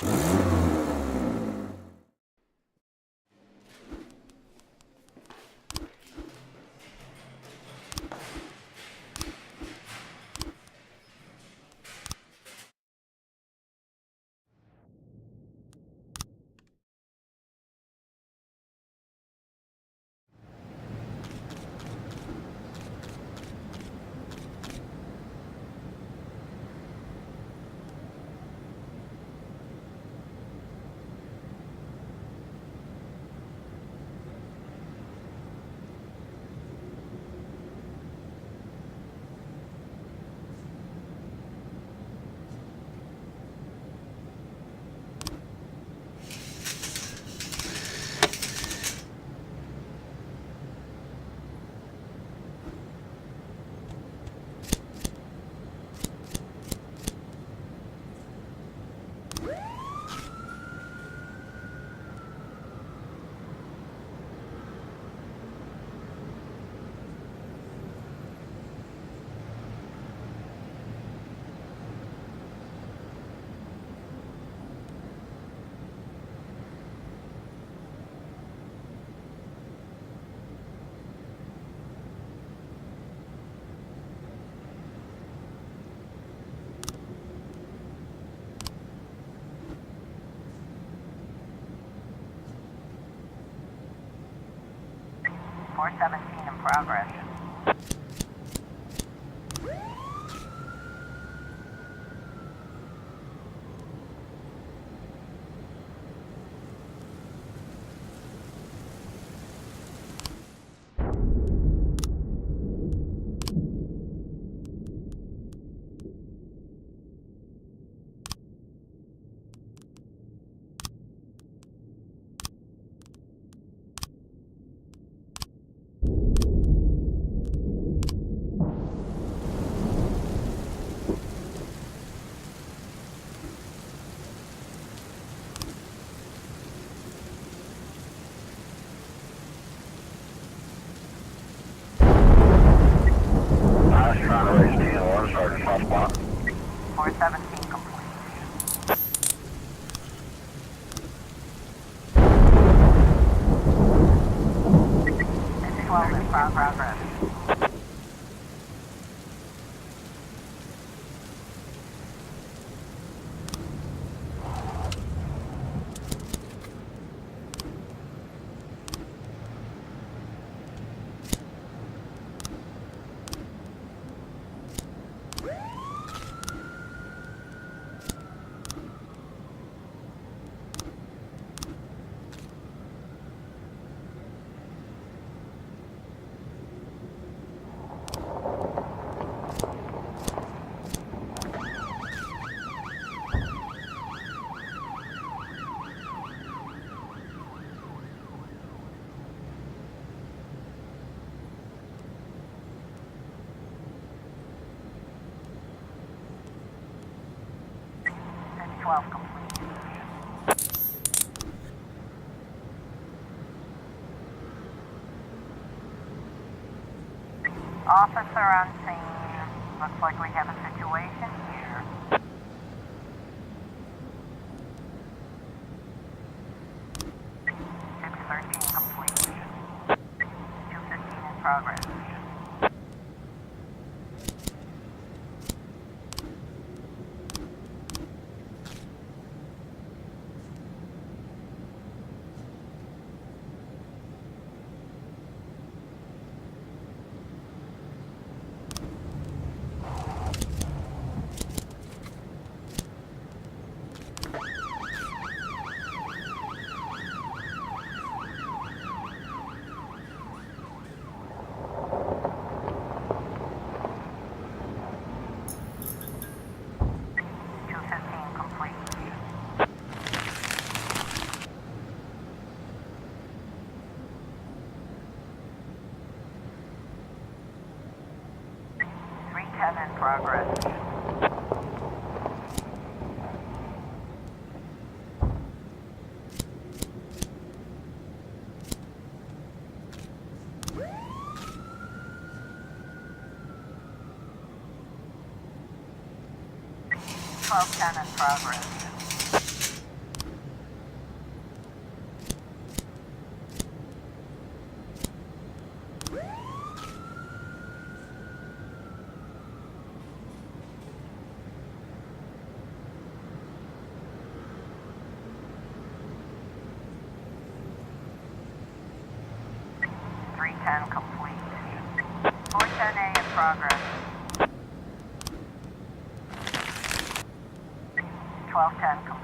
417 in progress. Stomat. 417 complete. It's 12 in progress. It's 12 complete. Officer on scene. Looks like we have a situation here. 613 complete. 215 in progress. In progress. In progress. 1210 complete. 410A in progress. 1210 complete.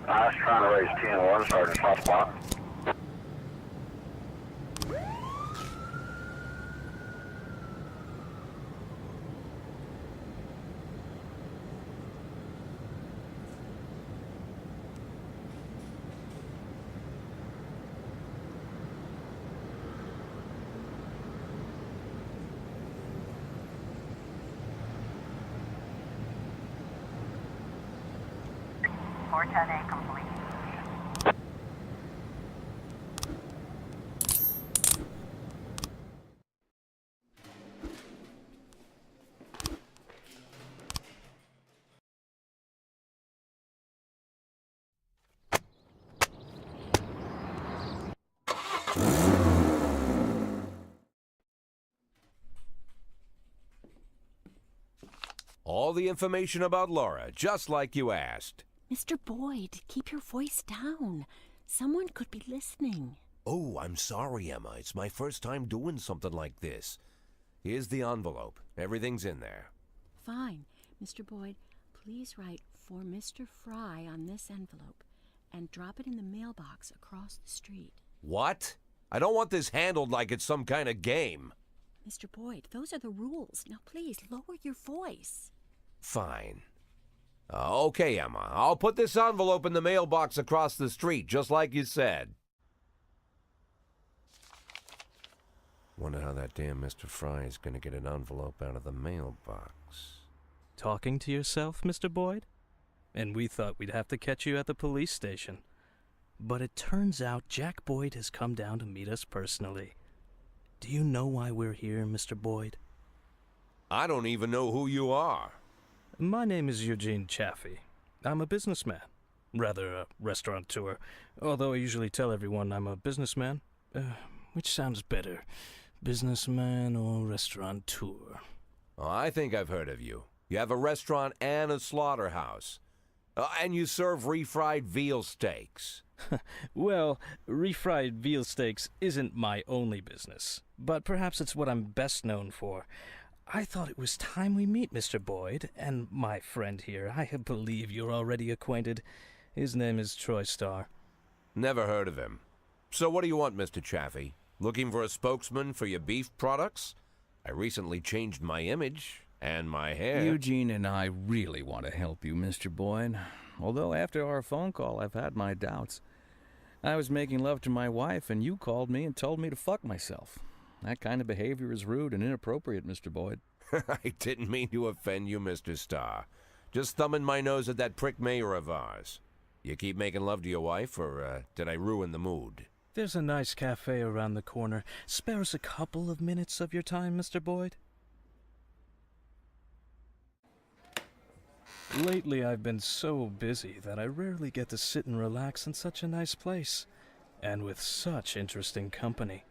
I was trying to raise 10-1, Sergeant Stomat. Forte complete. All the information about Laura, just like you asked. Mr. Boyd, keep your voice down. Someone could be listening. Oh, I'm sorry, Emma. It's my first time doing something like this. Here's the envelope. Everything's in there. Fine. Mr. Boyd, please write for Mr. Fry on this envelope and drop it in the mailbox across the street. What? I don't want this handled like it's some kind of game. Mr. Boyd, those are the rules. Now please, lower your voice. Fine. Okay, Emma. I'll put this envelope in the mailbox across the street, just like you said. Wonder how that damn Mr. Fry is going to get an envelope out of the mailbox. Talking to yourself, Mr. Boyd? And we thought we'd have to catch you at the police station. But it turns out Jack Boyd has come down to meet us personally. Do you know why we're here, Mr. Boyd? I don't even know who you are. My name is Eugene Chaffee. I'm a businessman. Rather, a restaurateur. Although I usually tell everyone I'm a businessman. Which sounds better? Businessman or restaurateur? Oh, I think I've heard of you. You have a restaurant and a slaughterhouse. And you serve refried veal steaks. Well, refried veal steaks isn't my only business. But perhaps it's what I'm best known for. I thought it was time we meet, Mr. Boyd, and my friend here. I believe you're already acquainted. His name is Troy Starr. Never heard of him. So what do you want, Mr. Chaffee? Looking for a spokesman for your beef products? I recently changed my image and my hair. Eugene and I really want to help you, Mr. Boyd. Although after our phone call, I've had my doubts. I was making love to my wife, and you called me and told me to fuck myself. That kind of behavior is rude and inappropriate, Mr. Boyd. I didn't mean to offend you, Mr. Starr. Just thumbing my nose at that prick mayor of ours. You keep making love to your wife, or did I ruin the mood? There's a nice cafe around the corner. Spare us a couple of minutes of your time, Mr. Boyd. Lately, I've been so busy that I rarely get to sit and relax in such a nice place, and with such interesting company.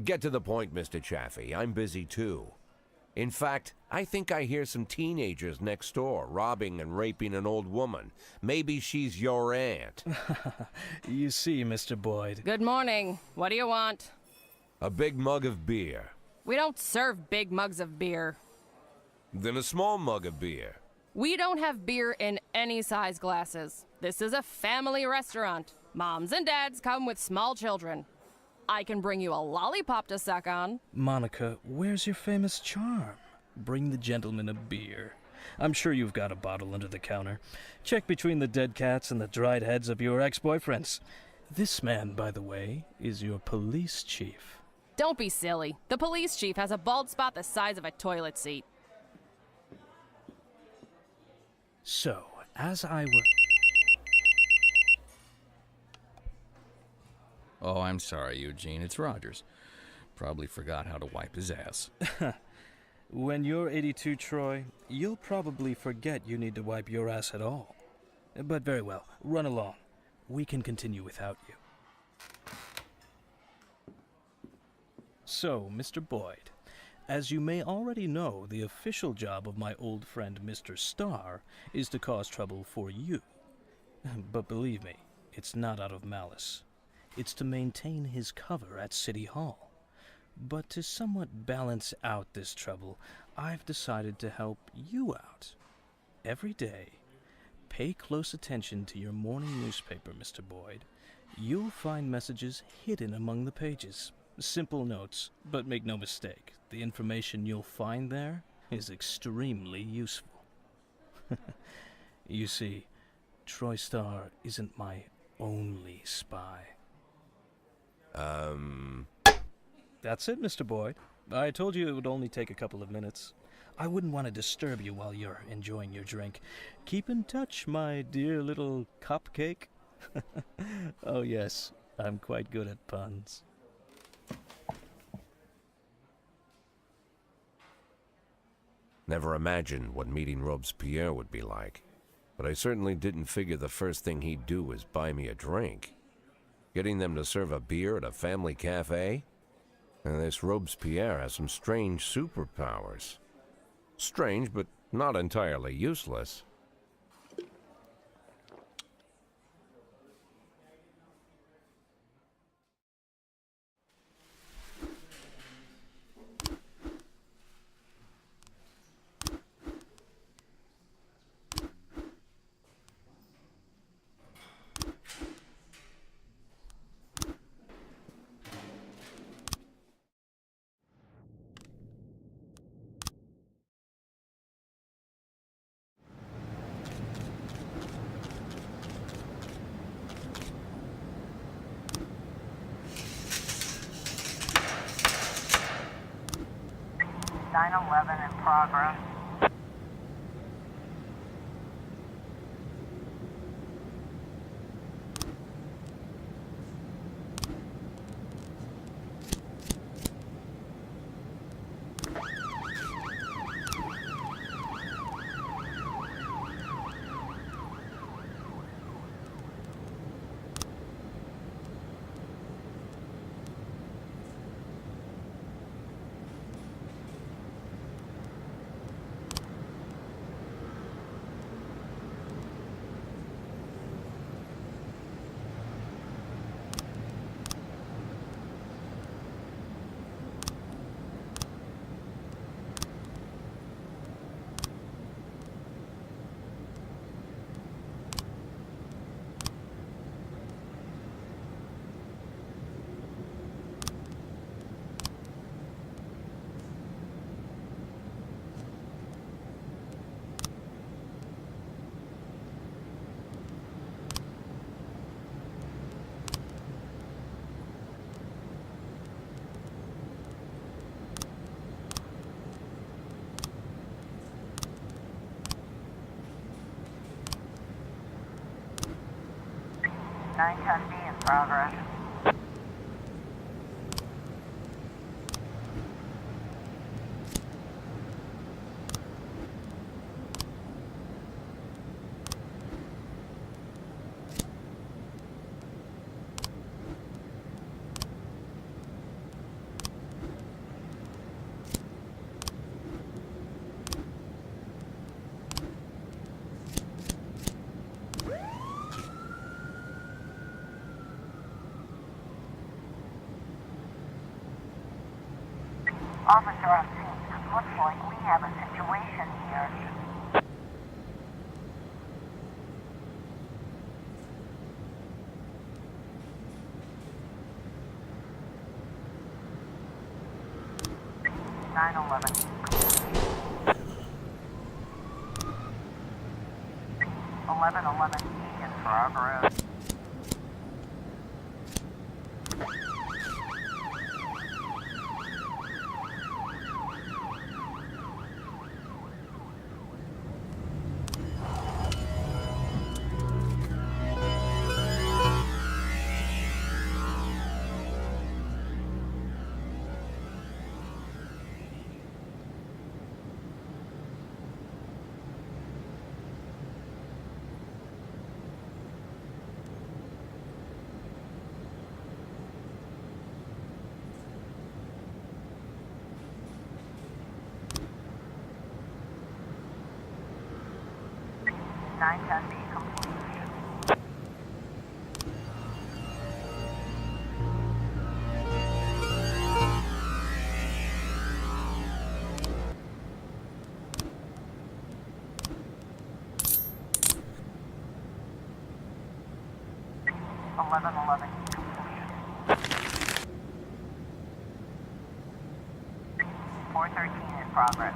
Get to the point, Mr. Chaffee. I'm busy, too. In fact, I think I hear some teenagers next door robbing and raping an old woman. Maybe she's your aunt. You see, Mr. Boyd. Good morning. What do you want? A big mug of beer. We don't serve big mugs of beer. Then a small mug of beer. We don't have beer in any size glasses. This is a family restaurant. Moms and dads come with small children. I can bring you a lollipop to suck on. Monica, where's your famous charm? Bring the gentleman a beer. I'm sure you've got a bottle under the counter. Check between the dead cats and the dried heads of your ex-boyfriends. This man, by the way, is your police chief. Don't be silly. The police chief has a bald spot the size of a toilet seat. So, as I were... Oh, I'm sorry, Eugene. It's Rogers. Probably forgot how to wipe his ass. When you're 82, Troy, you'll probably forget you need to wipe your ass at all. But very well, run along. We can continue without you. So, Mr. Boyd, as you may already know, the official job of my old friend Mr. Starr is to cause trouble for you. But believe me, it's not out of malice. It's to maintain his cover at City Hall. But to somewhat balance out this trouble, I've decided to help you out. Every day, pay close attention to your morning newspaper, Mr. Boyd. You'll find messages hidden among the pages. Simple notes, but make no mistake, the information you'll find there is extremely useful. You see, Troy Starr isn't my only spy. That's it, Mr. Boyd. I told you it would only take a couple of minutes. I wouldn't want to disturb you while you're enjoying your drink. Keep in touch, my dear little cupcake. Oh yes, I'm quite good at puns. Never imagined what meeting Robespierre would be like, but I certainly didn't figure the first thing he'd do was buy me a drink. Getting them to serve a beer at a family cafe? And this Robespierre has some strange superpowers. Strange, but not entirely useless. Nine 11 in progress. Nine 10 B in progress. Officer on scene, looks like we have a situation here. Nine 11. 11 in progress. Nine 10 B complete. 1111 completed. 413 in progress.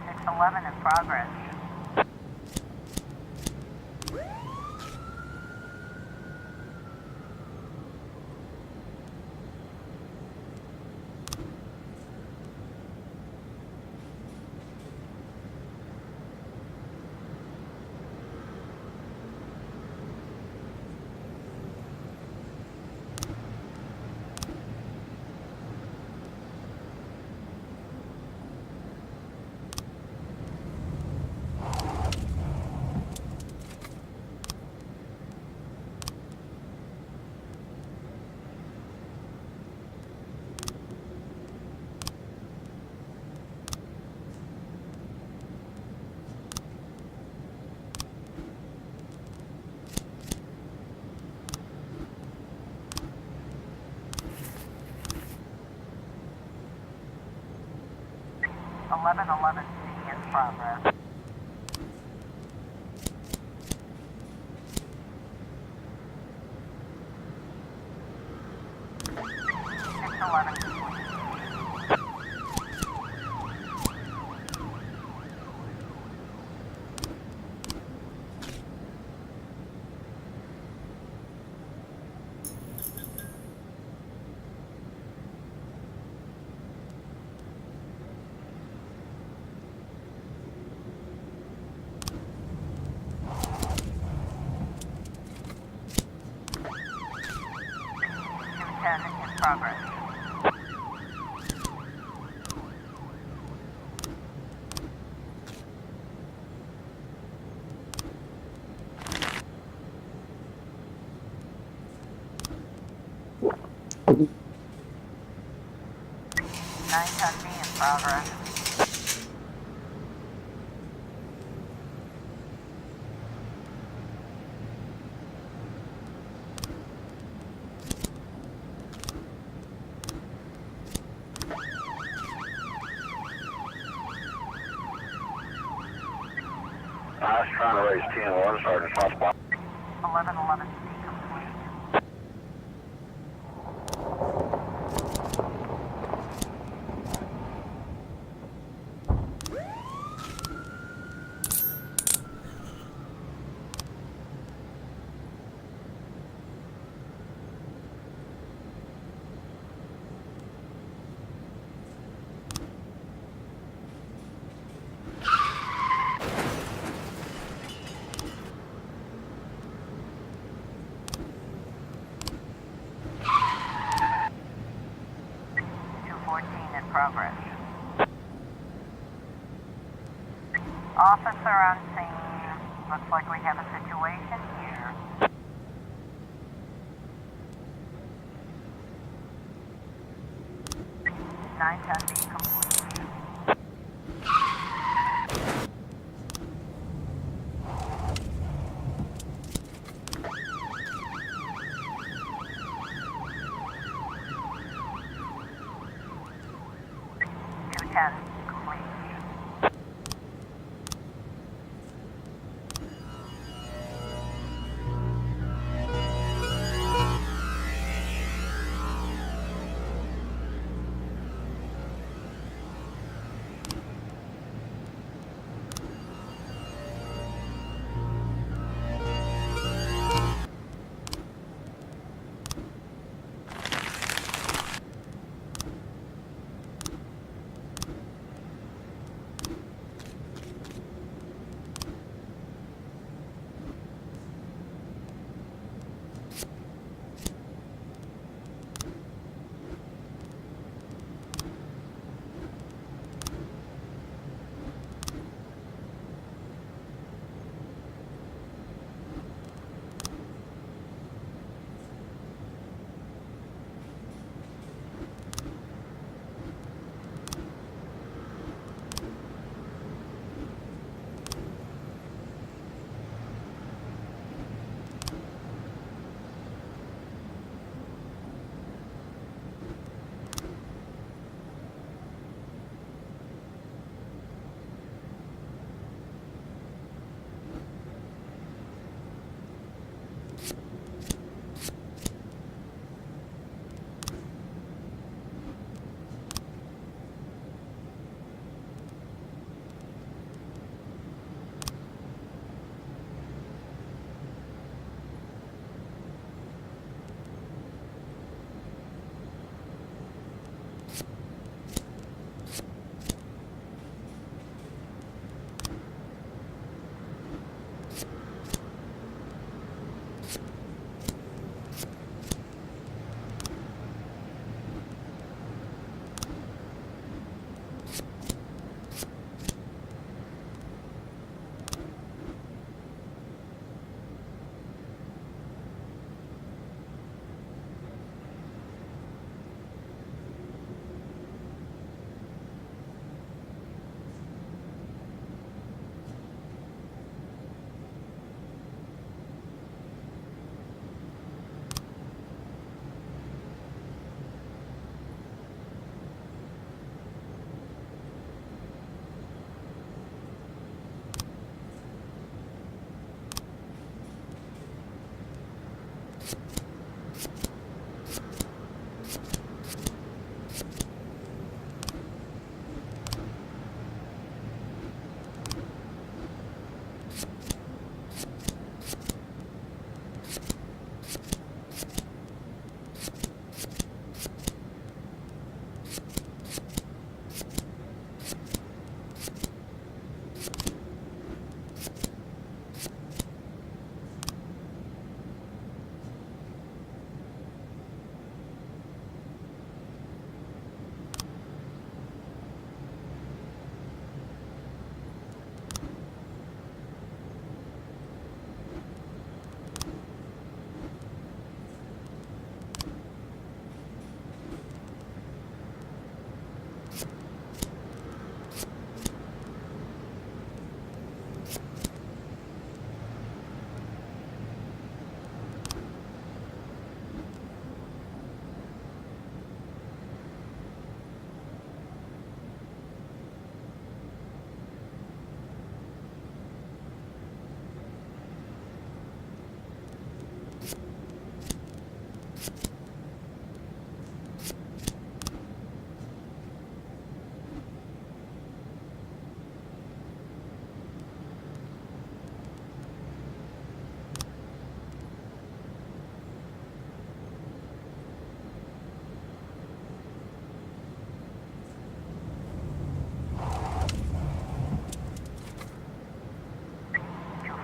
It's 11 in progress. Eleven C in progress. It's 11 complete. In progress. Nine ton B in progress. I was trying to raise 10-1, starting soft spot. 1111 C complete. In progress. Officer on scene. Looks like we have a situation here. Nine ton B complete. Ten complete.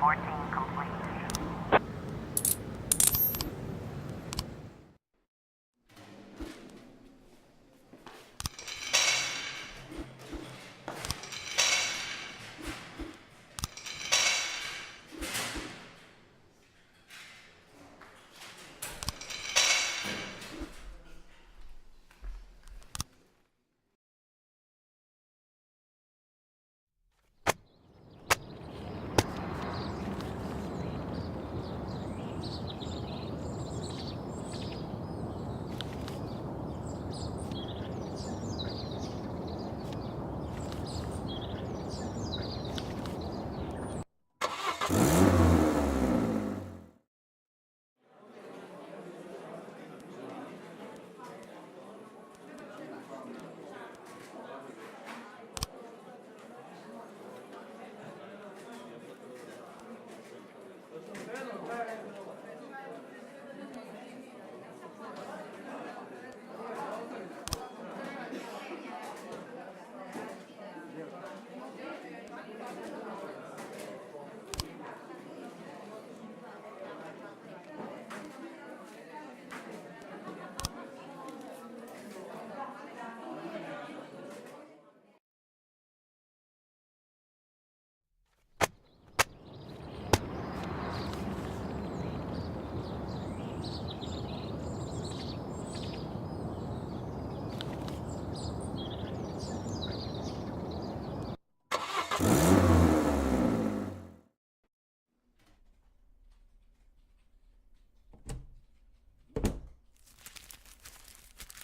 214 complete.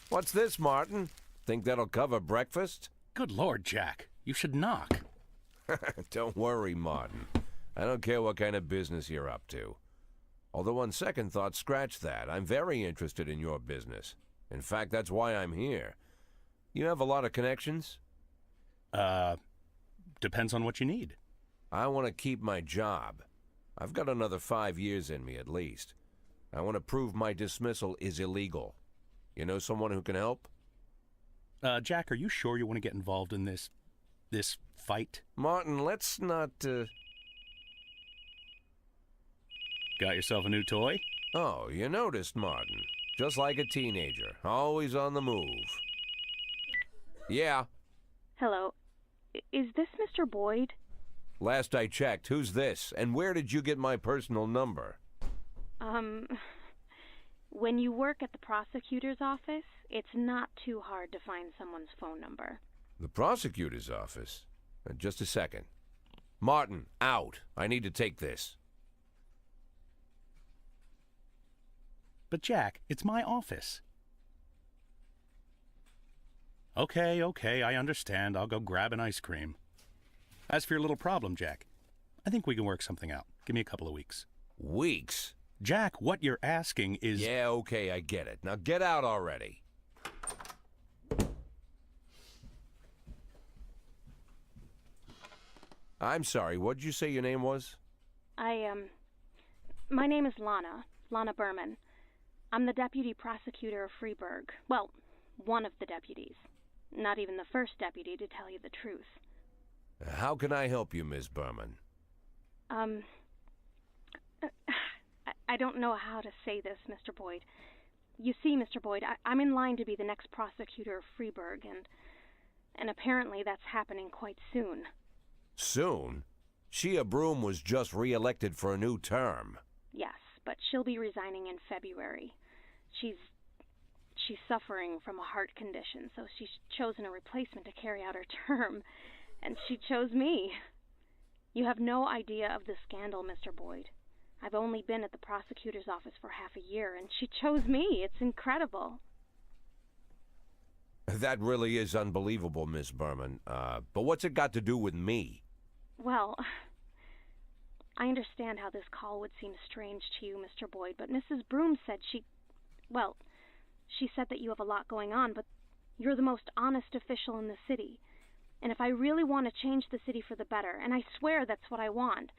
What's this, Martin? Think that'll cover breakfast? Good Lord, Jack. You should knock. Don't worry, Martin. I don't care what kind of business you're up to. Although on second thought, scratch that. I'm very interested in your business. In fact, that's why I'm here. You have a lot of connections? Depends on what you need. I want to keep my job. I've got another 5 years in me at least. I want to prove my dismissal is illegal. You know someone who can help? Jack, are you sure you want to get involved in this fight? Martin, let's not, Got yourself a new toy? Oh, you noticed, Martin. Just like a teenager, always on the move. Yeah. Hello. Is this Mr. Boyd? Last I checked, who's this? And where did you get my personal number? When you work at the prosecutor's office, it's not too hard to find someone's phone number. The prosecutor's office? Just a second. Martin, out. I need to take this. But Jack, it's my office. Okay, I understand. I'll go grab an ice cream. As for your little problem, Jack, I think we can work something out. Give me a couple of weeks. Weeks? Jack, what you're asking is... Yeah, okay, I get it. Now get out already. I'm sorry, what'd you say your name was? My name is Lana Berman. I'm the deputy prosecutor of Freeburg. Well, one of the deputies. Not even the first deputy, to tell you the truth. How can I help you, Miss Berman? I don't know how to say this, Mr. Boyd. You see, Mr. Boyd, I'm in line to be the next prosecutor of Freeburg, and apparently that's happening quite soon. Soon? Shea Broom was just re-elected for a new term. Yes, but she'll be resigning in February. She's suffering from a heart condition, so she's chosen a replacement to carry out her term, and she chose me. You have no idea of the scandal, Mr. Boyd. I've only been at the prosecutor's office for half a year, and she chose me. It's incredible. That really is unbelievable, Miss Berman. But what's it got to do with me? Well, I understand how this call would seem strange to you, Mr. Boyd, but Mrs. Broom said she said that you have a lot going on, but you're the most honest official in the city. And if I really want to change the city for the better, and I swear that's what I want,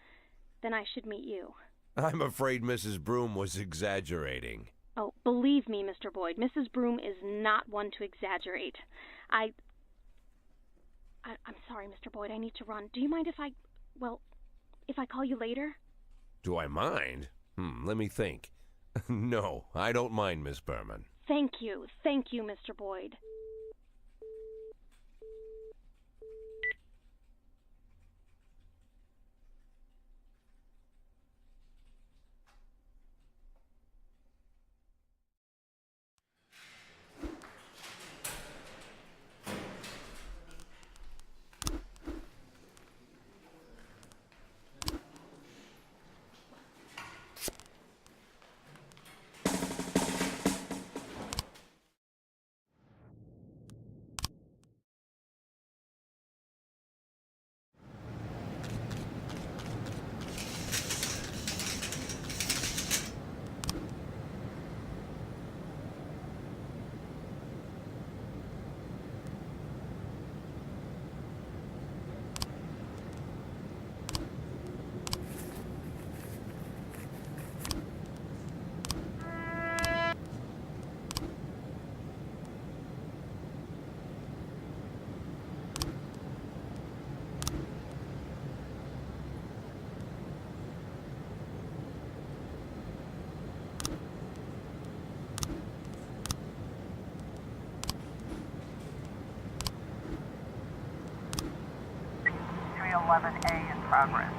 then I should meet you. I'm afraid Mrs. Broom was exaggerating. Oh, believe me, Mr. Boyd, Mrs. Broom is not one to exaggerate. I'm sorry, Mr. Boyd, I need to run. Do you mind if I call you later? Do I mind? Let me think. No, I don't mind, Miss Berman. Thank you, Mr. Boyd. A in progress.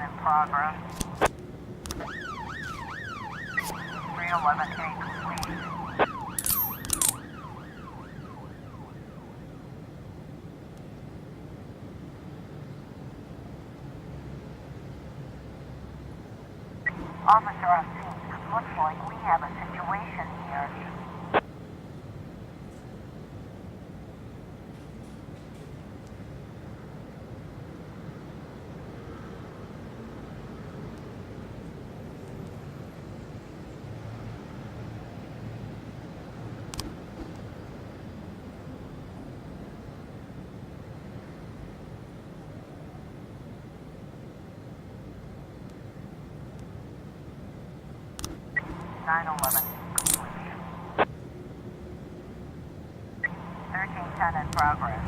in progress. 311A complete. Officer on scene, looks like we have a situation here. Complete. 1310 in progress.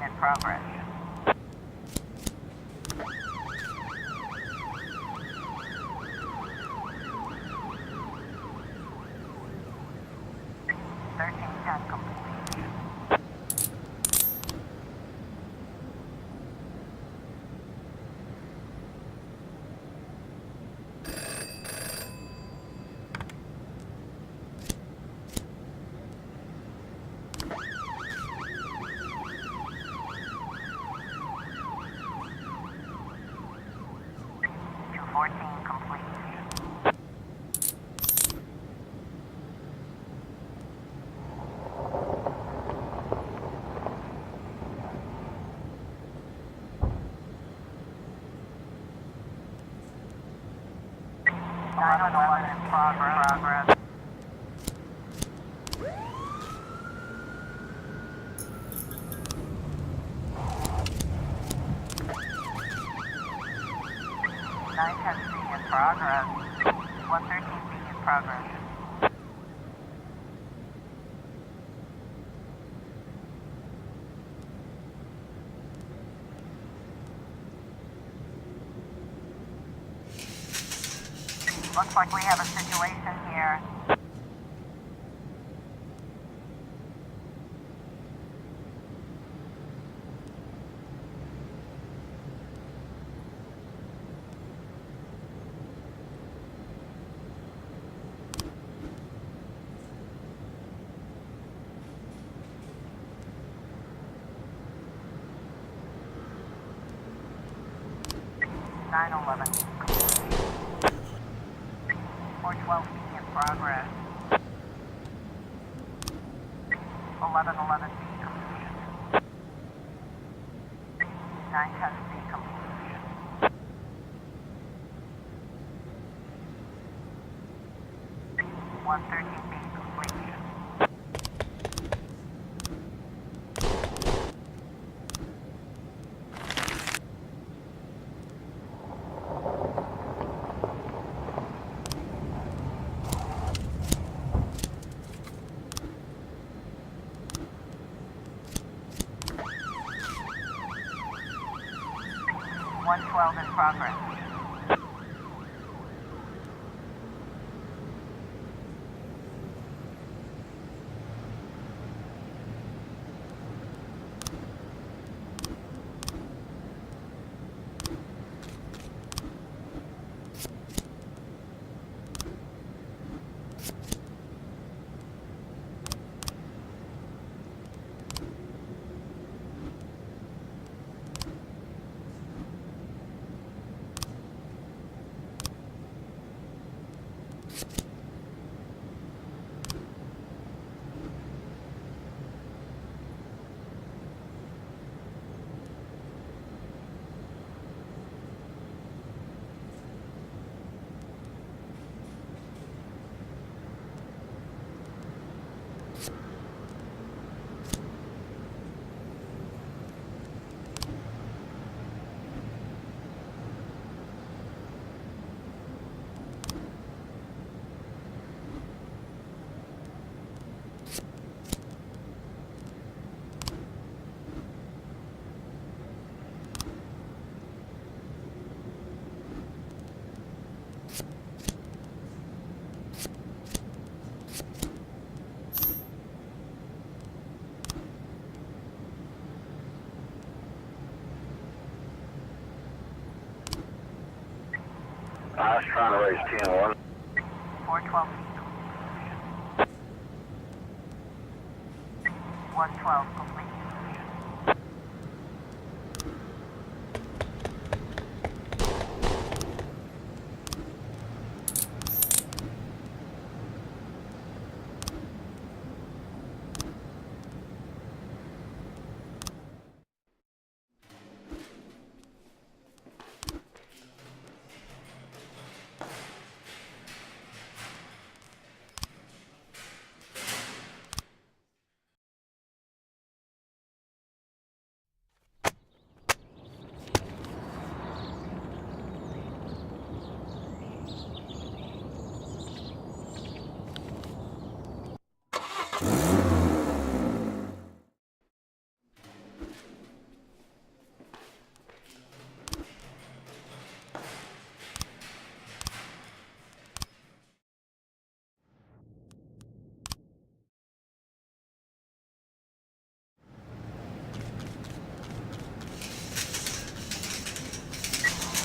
In progress. 1310 complete. 14 complete. In progress. 910C in progress. 113B in progress. Looks like we have a situation here. Nine 11. 412B in progress. 1111B completion. 910C completion. One 13B completion. One 12 in progress. I was trying to raise 10-1. 412B. 112 complete.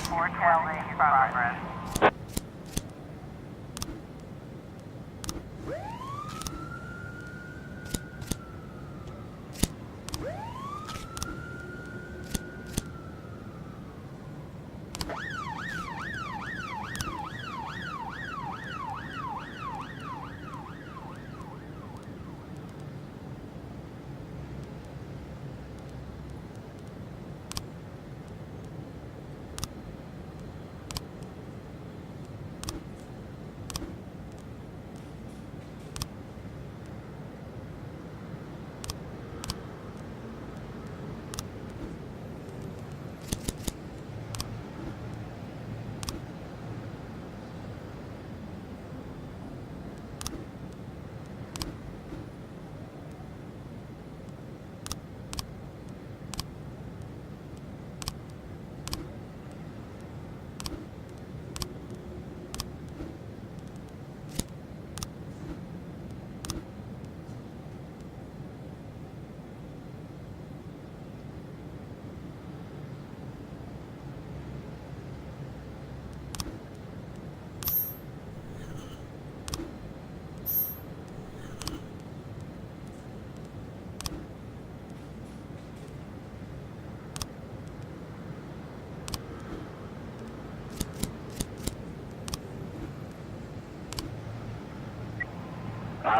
Four-tail in progress.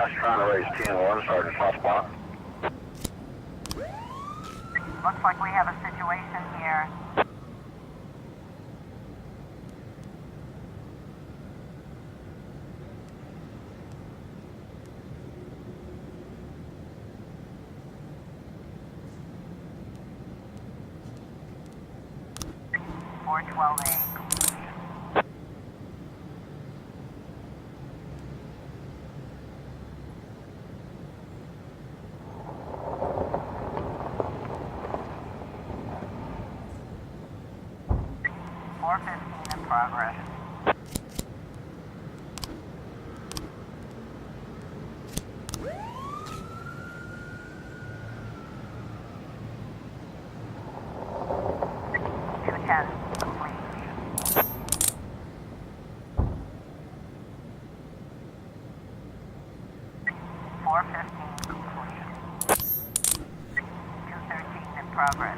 Dash trying to raise TN1, Sergeant Stomat. Looks like we have a situation here. Four 12A. In progress. Progress.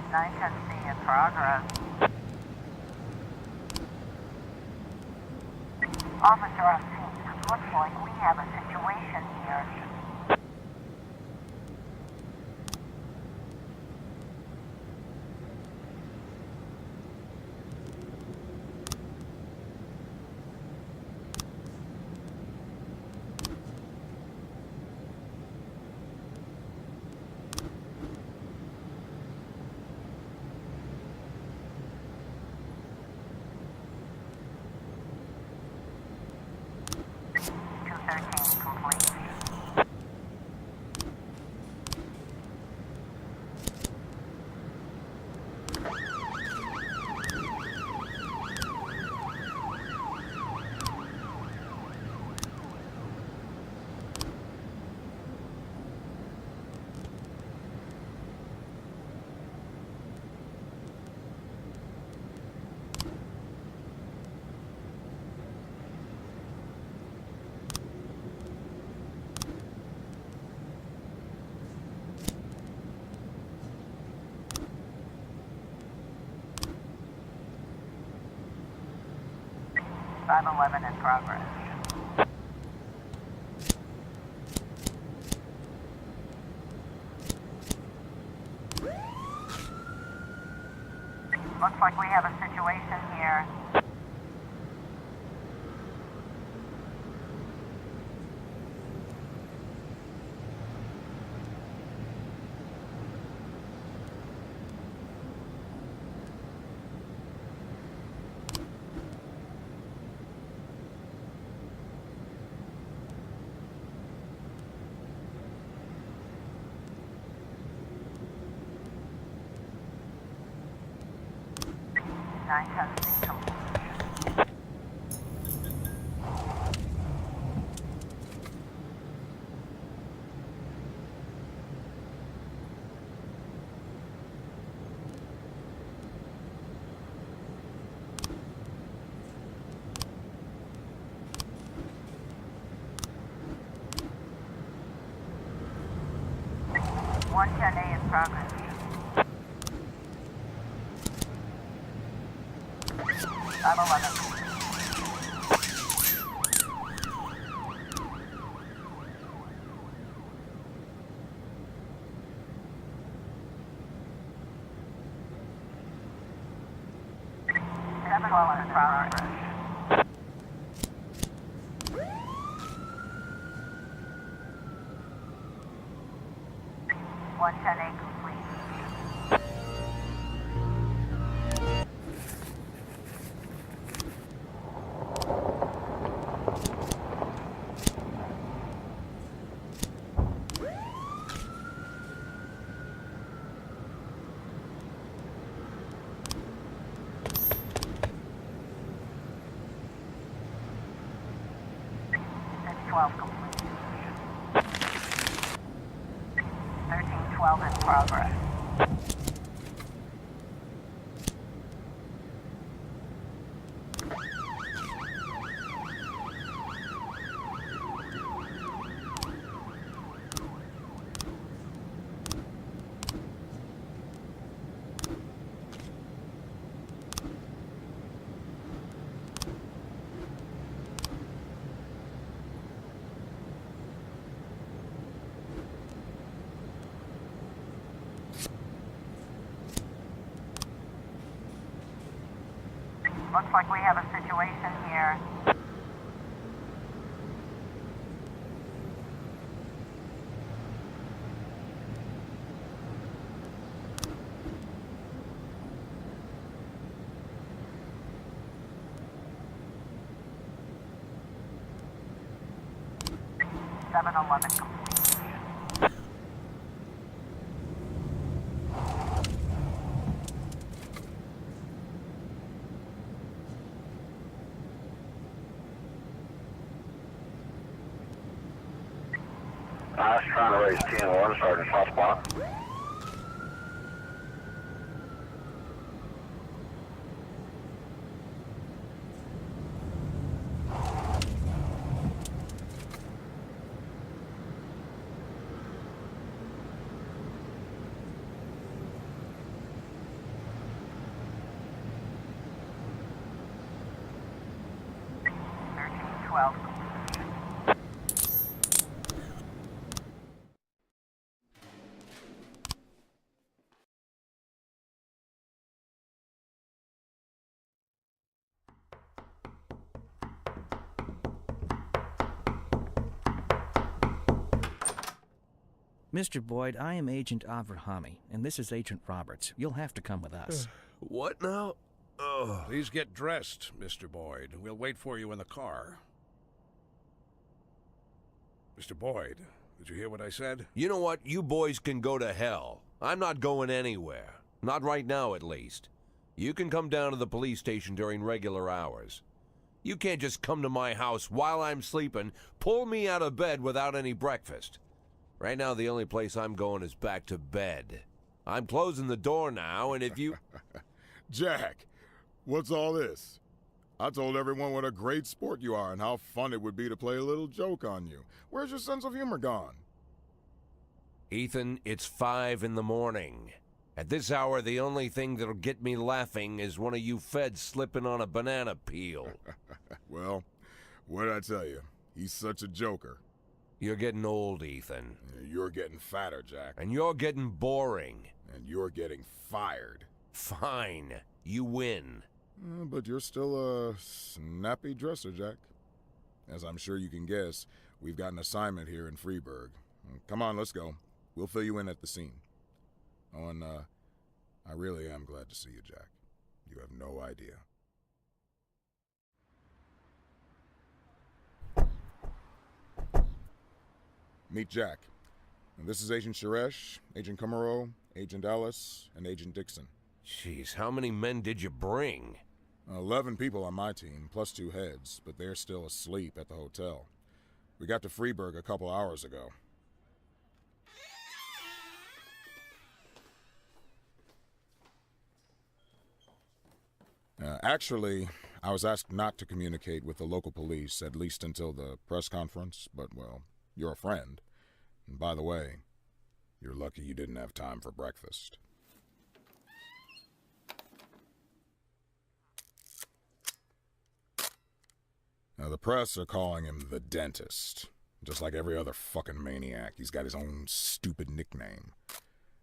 Nice to see in progress. Officer on scene. Looks like we have a situation here. Complete. .511 in progress. Looks like we have a situation here. Nice to see you. One 10A in progress. 511. In progress. 110A complete. 1312 complete. 1312 in progress. Looks like we have a situation here. Seven 11 complete. I was trying to raise 10-1, Sergeant Stomat. Mr. Boyd, I am Agent Avrahami, and this is Agent Roberts. You'll have to come with us. What now? Oh, Please get dressed, Mr. Boyd. We'll wait for you in the car. Mr. Boyd, did you hear what I said? you know what? You boys can go to hell. I'm not going anywhere. Not right now, at least. You can come down to the police station during regular hours. You can't just come to my house while I'm sleeping, pull me out of bed without any breakfast. Right now, the only place I'm going is back to bed. I'm closing the door now, and if you... Jack, what's all this? I told everyone what a great sport you are and how fun it would be to play a little joke on you. Where's your sense of humor gone? Ethan, it's 5 in the morning. At this hour, the only thing that'll get me laughing is one of you feds slipping on a banana peel. Well, what'd I tell you? He's such a joker. You're getting old, Ethan. You're getting fatter, Jack. And you're getting boring. And you're getting fired. Fine. You win. But you're still a snappy dresser, Jack. As I'm sure you can guess, we've got an assignment here in Freeburg. Come on, let's go. We'll fill you in at the scene. Oh, and I really am glad to see you, Jack. You have no idea. Meet Jack. And this is Agent Suresh, Agent Kumaro, Agent Ellis, and Agent Dixon. Jeez, how many men did you bring? 11 people on my team, plus 2 heads, but they're still asleep at the hotel. We got to Freeburg a couple hours ago. Actually, I was asked not to communicate with the local police, at least until the press conference, but, well, you're a friend. And by the way, you're lucky you didn't have time for breakfast. Now, the press are calling him the Dentist. Just like every other fucking maniac, he's got his own stupid nickname.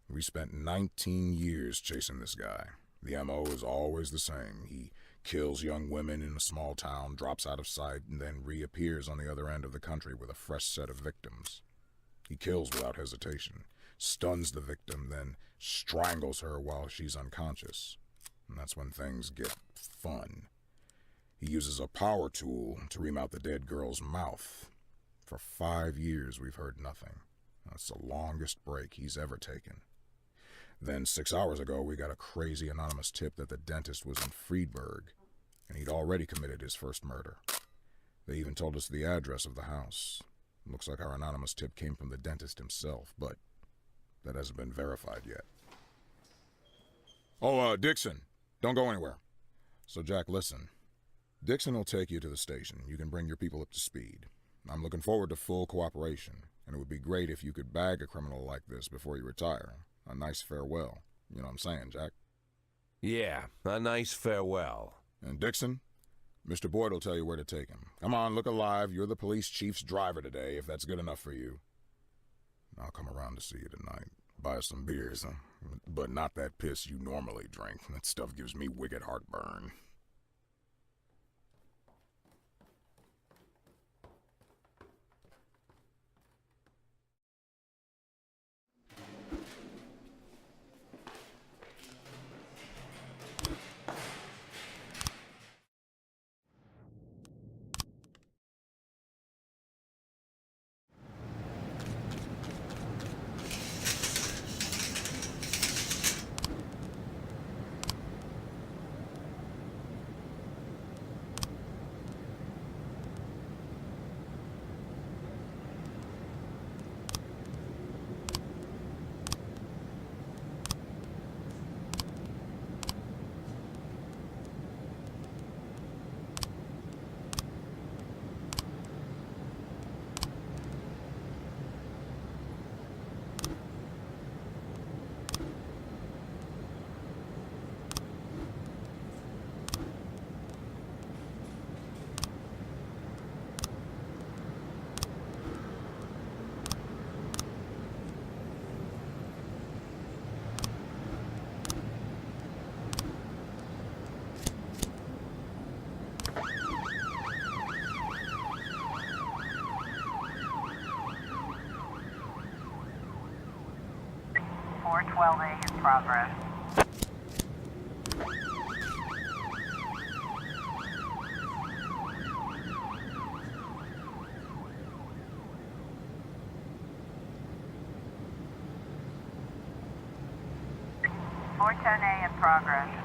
We spent 19 years chasing this guy. The M.O. is always the same. He kills young women in a small town, drops out of sight, and then reappears on the other end of the country with a fresh set of victims. He kills without hesitation, stuns the victim, then strangles her while she's unconscious. And that's when things get fun. He uses a power tool to ream out the dead girl's mouth. For 5 years, we've heard nothing. That's the longest break he's ever taken. Then 6 hours ago, we got a crazy anonymous tip that the dentist was in Freeburg, and he'd already committed his first murder. They even told us the address of the house. Looks like our anonymous tip came from the dentist himself, but that hasn't been verified yet. Oh, Dixon, don't go anywhere. So, Jack, listen. Dixon will take you to the station. You can bring your people up to speed. I'm looking forward to full cooperation, and it would be great if you could bag a criminal like this before you retire. A nice farewell. You know what I'm saying, Jack? Yeah, a nice farewell. And Dixon, Mr. Boyd will tell you where to take him. Come on, look alive. You're the police chief's driver today, if that's good enough for you. I'll come around to see you tonight. Buy us some beers, huh? But not that piss you normally drink. That stuff gives me wicked heartburn. .412A in progress. .410A in progress.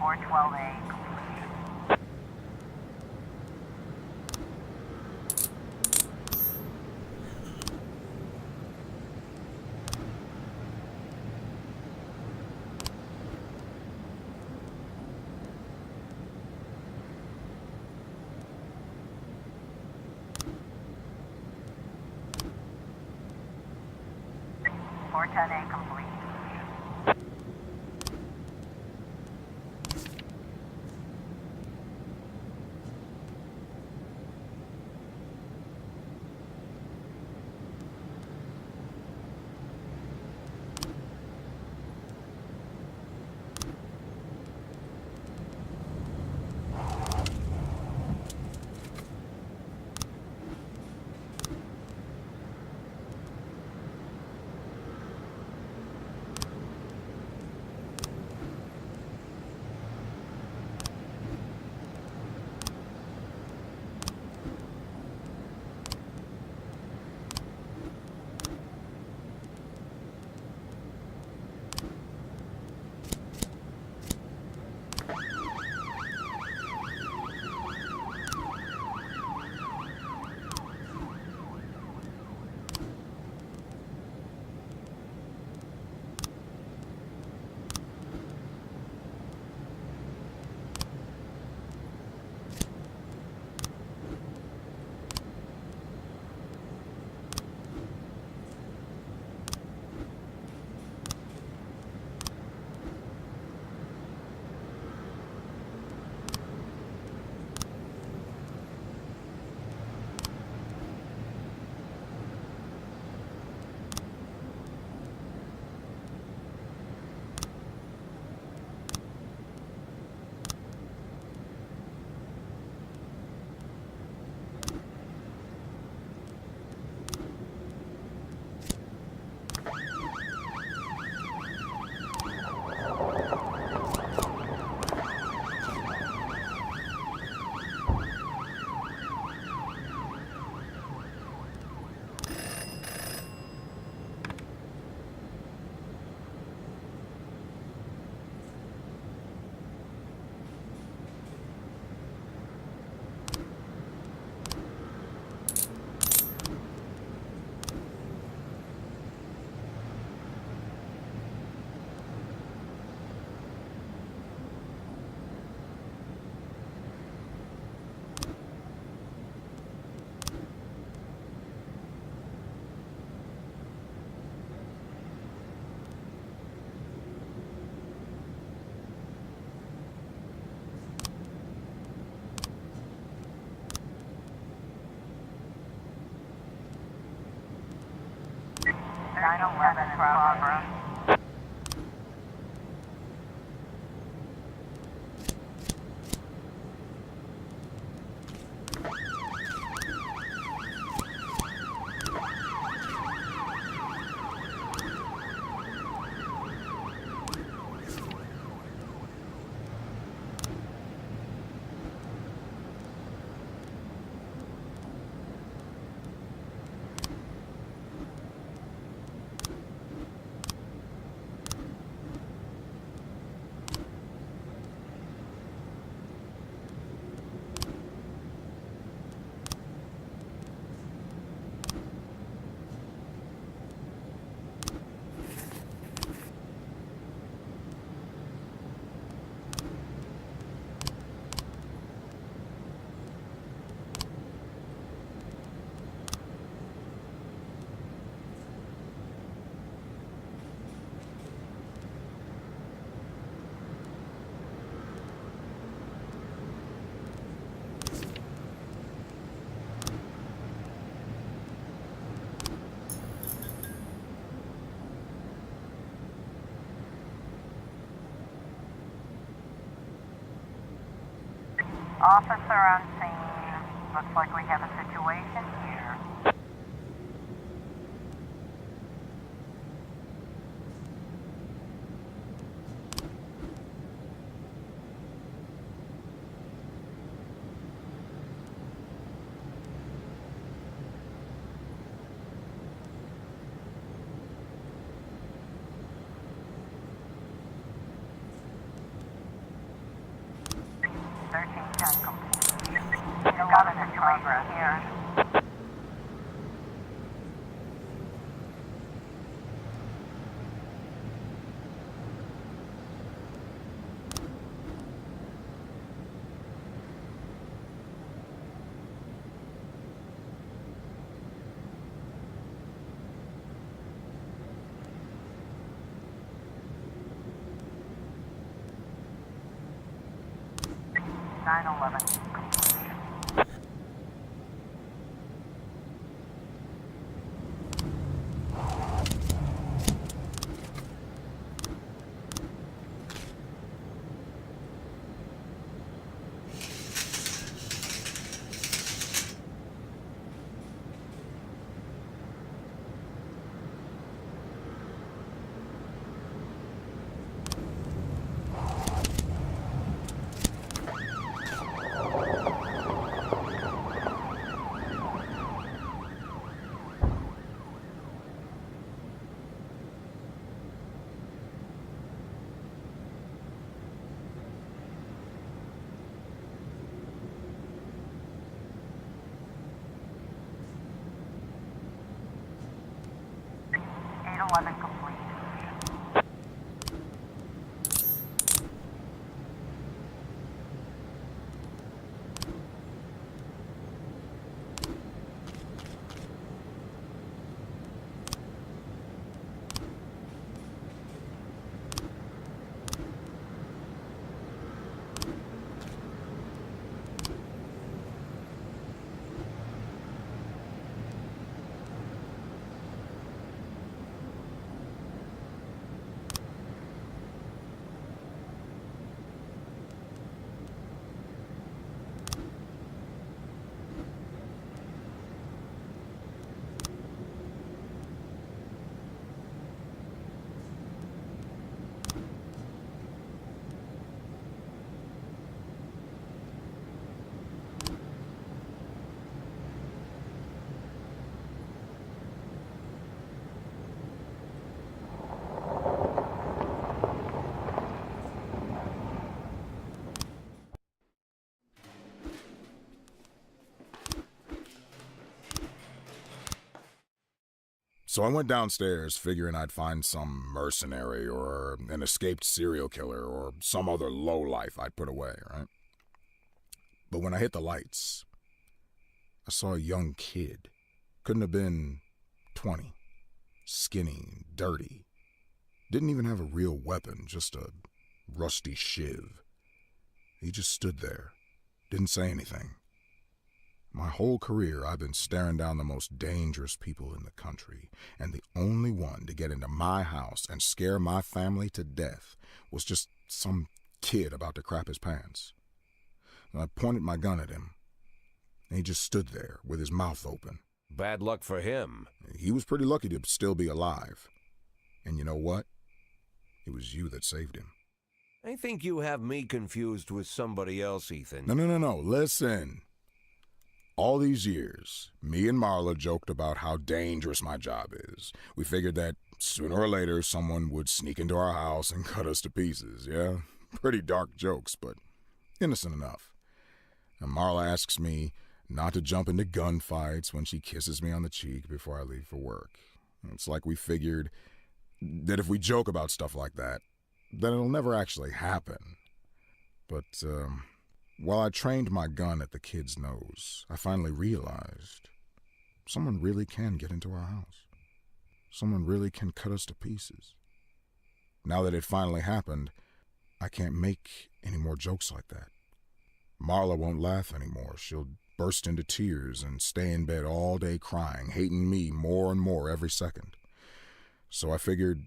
412A complete. Four ten A complete. Nine 11 in progress. Officer on scene. Looks like we have a situation here. 1310 complete. We've got a situation here. Nine 11 complete. 811 complete. So I went downstairs figuring I'd find some mercenary or an escaped serial killer or some other lowlife I'd put away, right? But when I hit the lights, I saw a young kid. Couldn't have been 20. Skinny, dirty. Didn't even have a real weapon, just a rusty shiv. He just stood there, didn't say anything. My whole career, I've been staring down the most dangerous people in the country, and the only one to get into my house and scare my family to death was just some kid about to crap his pants. And I pointed my gun at him, and he just stood there with his mouth open. Bad luck for him. He was pretty lucky to still be alive. And you know what? It was you that saved him. I think you have me confused with somebody else, Ethan. No. Listen. All these years, me and Marla joked about how dangerous my job is. We figured that sooner or later someone would sneak into our house and cut us to pieces, yeah? Pretty dark jokes, but innocent enough. And Marla asks me not to jump into gunfights when she kisses me on the cheek before I leave for work. It's like we figured that if we joke about stuff like that, then it'll never actually happen. But, while I trained my gun at the kid's nose, I finally realized someone really can get into our house. Someone really can cut us to pieces. Now that it finally happened, I can't make any more jokes like that. Marla won't laugh anymore. She'll burst into tears and stay in bed all day crying, hating me more and more every second. So I figured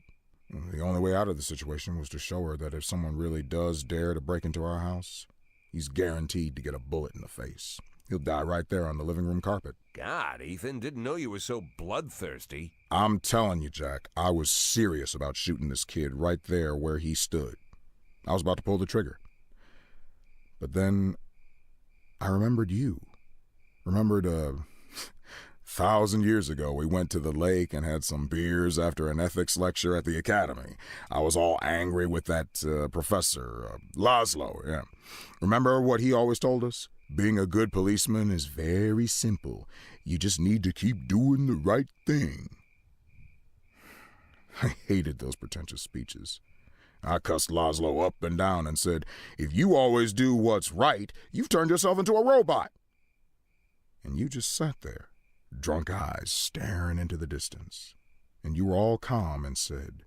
the only way out of the situation was to show her that if someone really does dare to break into our house, he's guaranteed to get a bullet in the face. He'll die right there on the living room carpet. God, Ethan, didn't know you were so bloodthirsty. I'm telling you, Jack, I was serious about shooting this kid right there where he stood. I was about to pull the trigger. But then I remembered you. Remembered 1,000 years ago, we went to the lake and had some beers after an ethics lecture at the academy. I was all angry with that professor, Laszlo, yeah. Remember what he always told us? Being a good policeman is very simple. You just need to keep doing the right thing. I hated those pretentious speeches. I cussed Laszlo up and down and said, if you always do what's right, you've turned yourself into a robot. And you just sat there, drunk eyes staring into the distance. And you were all calm and said,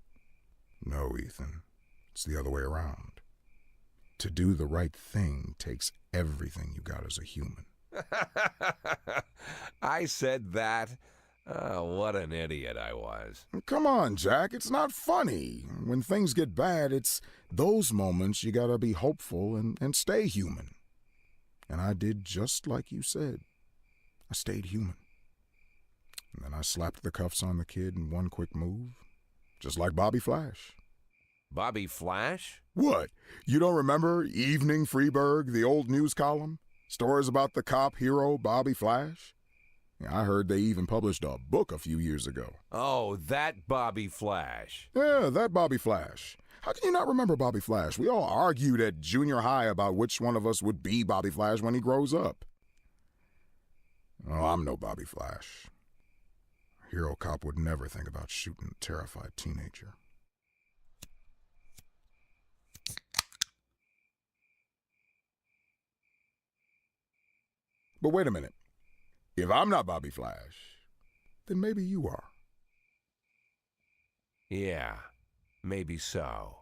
no, Ethan, it's the other way around. To do the right thing takes everything you got as a human. I said that? Oh, what an idiot I was. Come on, Jack, it's not funny. When things get bad, it's those moments you gotta be hopeful and stay human. And I did just like you said. I stayed human. And then I slapped the cuffs on the kid in one quick move, just like Bobby Flash. Bobby Flash? What? You don't remember Evening Freeburg, the old news column? Stories about the cop hero Bobby Flash? I heard they even published a book a few years ago. Oh, that Bobby Flash. Yeah, that Bobby Flash. How can you not remember Bobby Flash? We all argued at junior high about which one of us would be Bobby Flash when he grows up. Oh, I'm no Bobby Flash. A hero cop would never think about shooting a terrified teenager. But wait a minute. If I'm not Bobby Flash, then maybe you are. Yeah, maybe so.